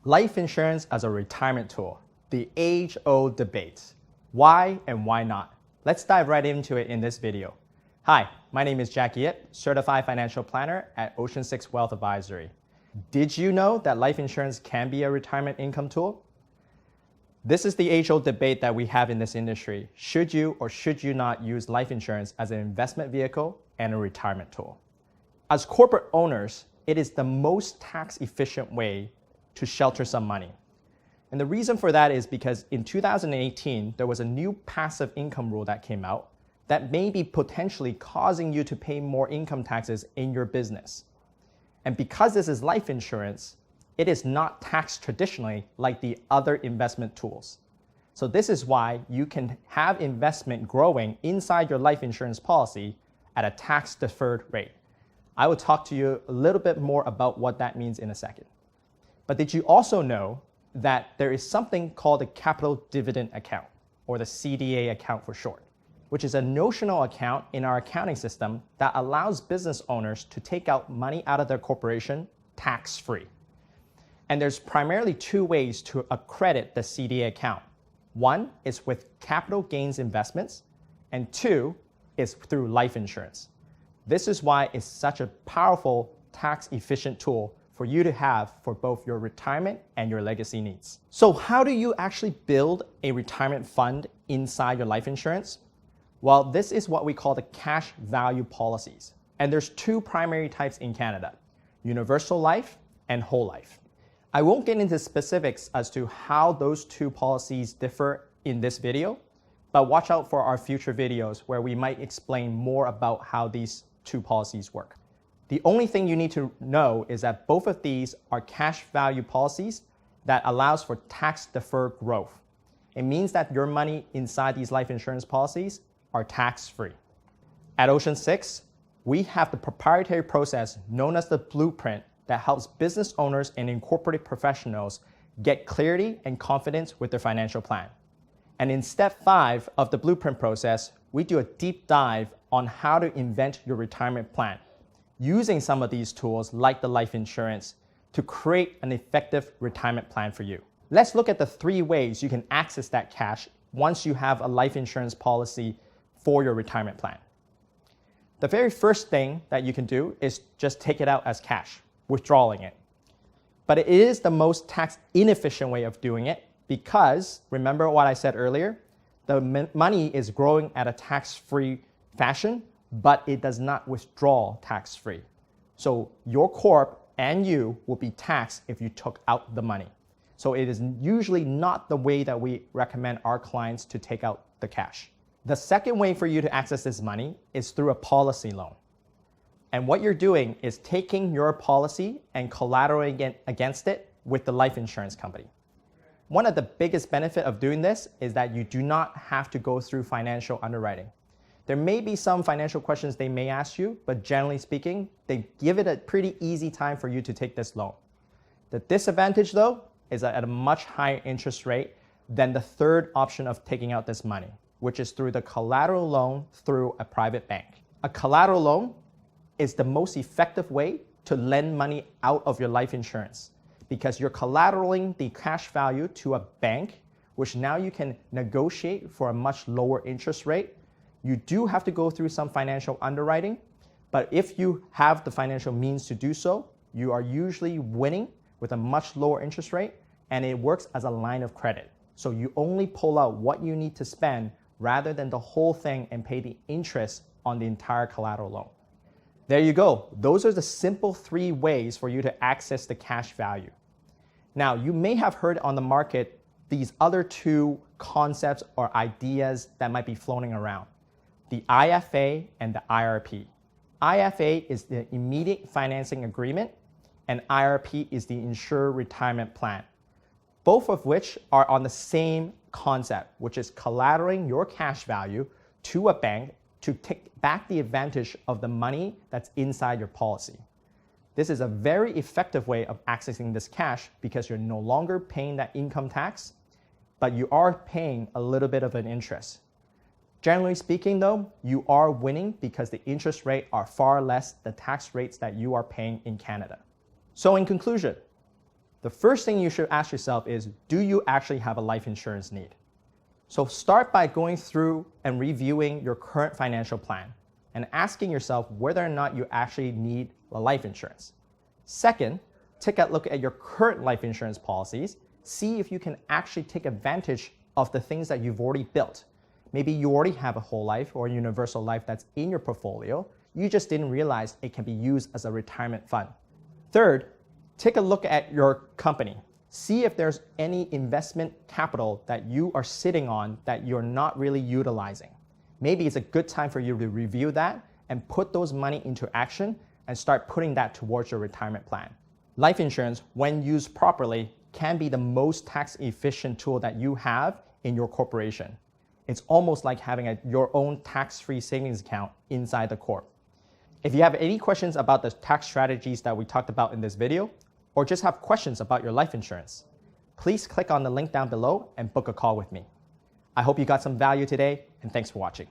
Life insurance as a retirement tool, the age-old debate. Why and why not? Let's dive right into it in this video. Hi, my name is Jackie Yip, Certified Financial Planner at Ocean 6 Wealth Advisory. Did you know that life insurance can be a retirement income tool? This is the age-old debate that we have in this industry. Should you or should you not use life insurance as an investment vehicle and a retirement tool? As corporate owners, it is the most tax-efficient way to shelter some money. And the reason for that is because in 2018, there was a new passive income rule that came out that may be potentially causing you to pay more income taxes in your business. And because this is life insurance, it is not taxed traditionally like the other investment tools. So this is why you can have investment growing inside your life insurance policy at a tax-deferred rate. I will talk to you a little bit more about what that means in a second. But did you also know that there is something called a capital dividend account, or the CDA account for short, which is a notional account in our accounting system that allows business owners to take out money out of their corporation tax-free. And there's primarily two ways to accredit the CDA account. One is with capital gains investments, and two is through life insurance. This is why it's such a powerful tax-efficient tool for you to have for both your retirement and your legacy needs. So how do you actually build a retirement fund inside your life insurance? Well, this is what we call the cash value policies. And there's two primary types in Canada, universal life and whole life. I won't get into specifics as to how those two policies differ in this video, but watch out for our future videos where we might explain more about how these two policies work. The only thing you need to know is that both of these are cash value policies that allows for tax-deferred growth. It means that your money inside these life insurance policies are tax-free. At Ocean 6, we have the proprietary process known as the blueprint that helps business owners and incorporated professionals get clarity and confidence with their financial plan. And in step 5 of the blueprint process, we do a deep dive on how to invent your retirement plan, using some of these tools like the life insurance to create an effective retirement plan for you. Let's look at the 3 ways you can access that cash once you have a life insurance policy for your retirement plan. The very first thing that you can do is just take it out as cash, withdrawing it. But it is the most tax inefficient way of doing it because, remember what I said earlier, the money is growing at a tax-free fashion, but it does not withdraw tax-free. So your corp and you will be taxed if you took out the money. So it is usually not the way that we recommend our clients to take out the cash. The second way for you to access this money is through a policy loan. And what you're doing is taking your policy and collateralizing against it with the life insurance company. One of the biggest benefits of doing this is that you do not have to go through financial underwriting. There may be some financial questions they may ask you, but generally speaking, they give it a pretty easy time for you to take this loan. The disadvantage though is at a much higher interest rate than the third option of taking out this money, which is through the collateral loan through a private bank. A collateral loan is the most effective way to lend money out of your life insurance because you're collateralizing the cash value to a bank, which now you can negotiate for a much lower interest rate. You do have to go through some financial underwriting, but if you have the financial means to do so, you are usually winning with a much lower interest rate, and it works as a line of credit. So you only pull out what you need to spend rather than the whole thing and pay the interest on the entire collateral loan. There you go. Those are the simple 3 ways for you to access the cash value. Now, you may have heard on the market these other 2 concepts or ideas that might be floating around. The IFA and the IRP. IFA is the immediate financing agreement, and IRP is the insured retirement plan, both of which are on the same concept, which is collateralizing your cash value to a bank to take back the advantage of the money that's inside your policy. This is a very effective way of accessing this cash because you're no longer paying that income tax, but you are paying a little bit of an interest. Generally speaking though, you are winning because the interest rates are far less the tax rates that you are paying in Canada. So in conclusion, The first thing you should ask yourself is, do you actually have a life insurance need? So start by going through and reviewing your current financial plan and asking yourself whether or not you actually need a life insurance. Second, take a look at your current life insurance policies. See if you can actually take advantage of the things that you've already built. Maybe you already have a whole life or a universal life that's in your portfolio. You just didn't realize it can be used as a retirement fund. Third, take a look at your company. See if there's any investment capital that you are sitting on that you're not really utilizing. Maybe it's a good time for you to review that and put those money into action and start putting that towards your retirement plan. Life insurance, when used properly, can be the most tax-efficient tool that you have in your corporation. It's almost like having your own tax-free savings account inside the corp. If you have any questions about the tax strategies that we talked about in this video, or just have questions about your life insurance, please click on the link down below and book a call with me. I hope you got some value today, and thanks for watching.